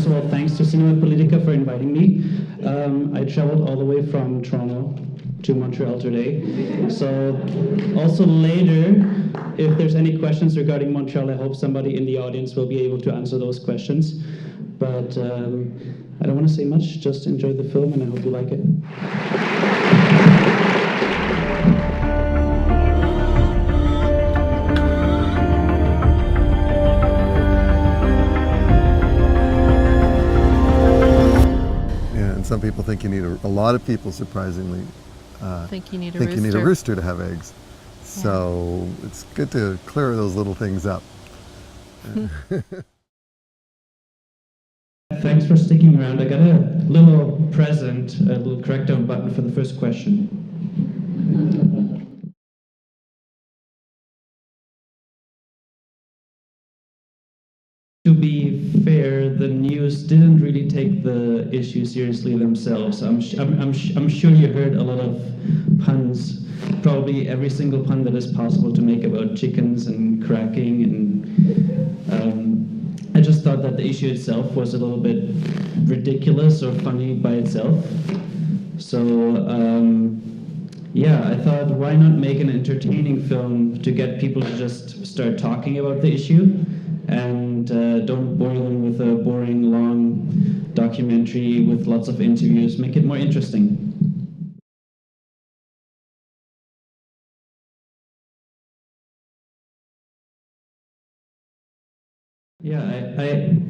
first of all, thanks to Cinema Politica for inviting me. I traveled all the way from Toronto to Montreal today. So also later, if there's any questions regarding Montreal, I hope somebody in the audience will be able to answer those questions. But I don't want to say much, just enjoy the film and I hope you like it. Some people think you need a lot of people, surprisingly, think you need a rooster to have eggs. So it's good to clear those little things up. Thanks for sticking around. I got a little present, a little crackdown button for the first question. To be fair, the news didn't really take the issue seriously themselves. I'm sure you heard a lot of puns, probably every single pun that is possible to make about chickens and cracking, and I just thought that the issue itself was a little bit ridiculous or funny by itself. So yeah, I thought, why not make an entertaining film to get people to just start talking about the issue? And don't bore them with a boring, long documentary with lots of interviews. Make it more interesting. Yeah,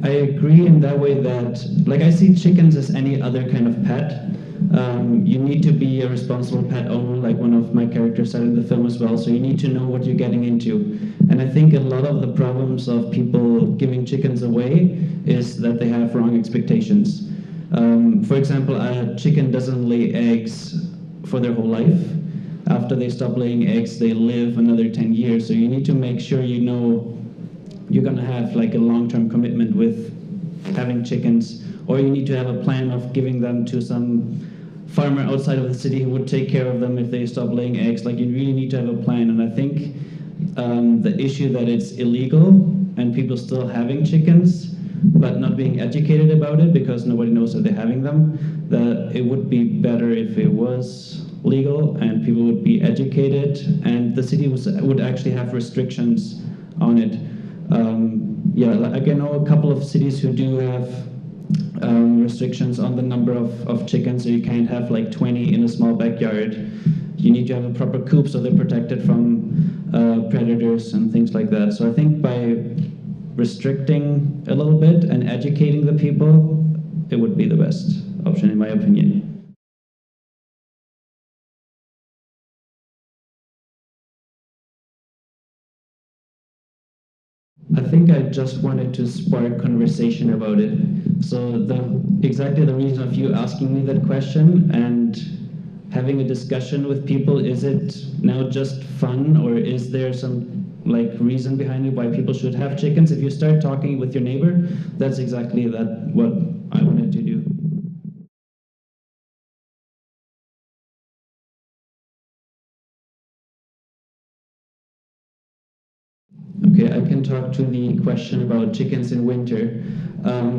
I agree in that way that, like, I see chickens as any other kind of pet. You need to be a responsible pet owner, like one of my characters said in the film as well, so you need to know what you're getting into. And I think a lot of the problems of people giving chickens away is that they have wrong expectations. For example, a chicken doesn't lay eggs for their whole life. After they stop laying eggs, they live another 10 years, so you need to make sure you know you're going to have like a long-term commitment with having chickens, or you need to have a plan of giving them to some farmer outside of the city who would take care of them if they stop laying eggs. Like, you really need to have a plan. And I think the issue that it's illegal and people still having chickens but not being educated about it because nobody knows that they're having them, that it would be better if it was legal and people would be educated and the city would actually have restrictions on it. Yeah, like I know a couple of cities who do have restrictions on the number of chickens, so you can't have like 20 in a small backyard. You need to have a proper coop so they're protected from predators and things like that. So I think by restricting a little bit and educating the people, it would be the best option in my opinion. I think I just wanted to spark conversation about it. So exactly the reason of you asking me that question and having a discussion with people, is it now just fun, or is there some like reason behind it why people should have chickens? If you start talking with your neighbor, that's exactly what I wanted to do. Okay, I can talk to the question about chickens in winter.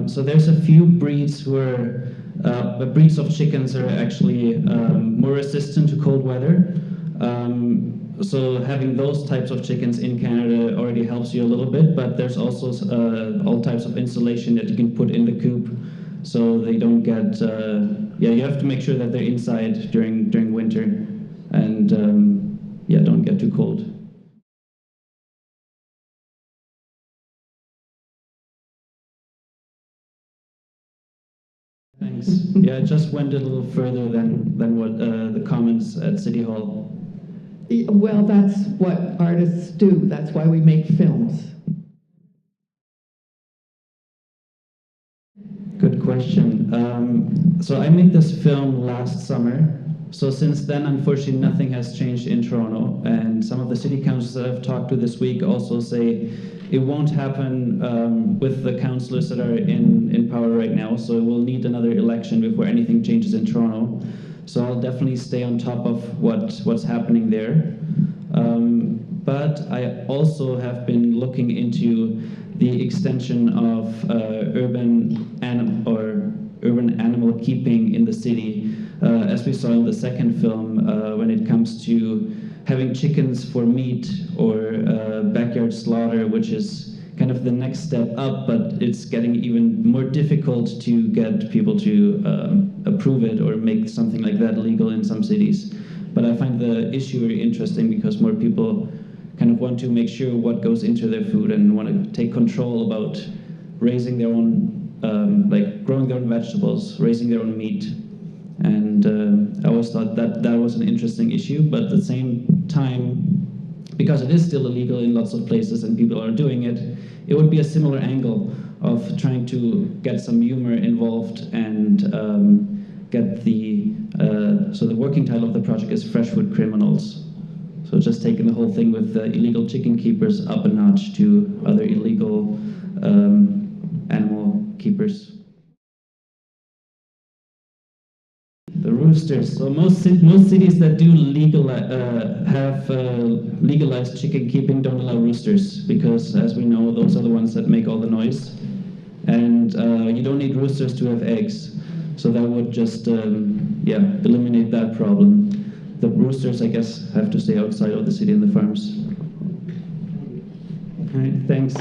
So there's a few breeds where breeds of chickens are actually more resistant to cold weather. So having those types of chickens in Canada already helps you a little bit, but there's also all types of insulation that you can put in the coop so they don't get, yeah, you have to make sure that they're inside during winter and yeah, don't get too cold. Thanks. Yeah, it just went a little further than what the comments at City Hall. Well, that's what artists do. That's why we make films. Good question. So I made this film last summer. So since then, unfortunately, nothing has changed in Toronto. And some of the city councils that I've talked to this week also say it won't happen with the councillors that are in power right now. So we'll need another election before anything changes in Toronto. So I'll definitely stay on top of what's happening there. But I also have been looking into the extension of urban animal keeping in the city, as we saw in the second film, when it comes to having chickens for meat or backyard slaughter, which is kind of the next step up, but it's getting even more difficult to get people to approve it or make something like that legal in some cities. But I find the issue very interesting because more people kind of want to make sure what goes into their food and want to take control about raising their own, like growing their own vegetables, raising their own meat. And I always thought that that was an interesting issue, but at the same time, because it is still illegal in lots of places and people are doing it, it would be a similar angle of trying to get some humor involved and get the, so the working title of the project is Fresh Food Criminals. So just taking the whole thing with the illegal chicken keepers up a notch to other illegal animal keepers. The roosters. So most cities that do have legalized chicken keeping don't allow roosters because, as we know, those are the ones that make all the noise. And you don't need roosters to have eggs. So that would just eliminate that problem. The roosters, I guess, have to stay outside of the city and the farms. All right, thanks.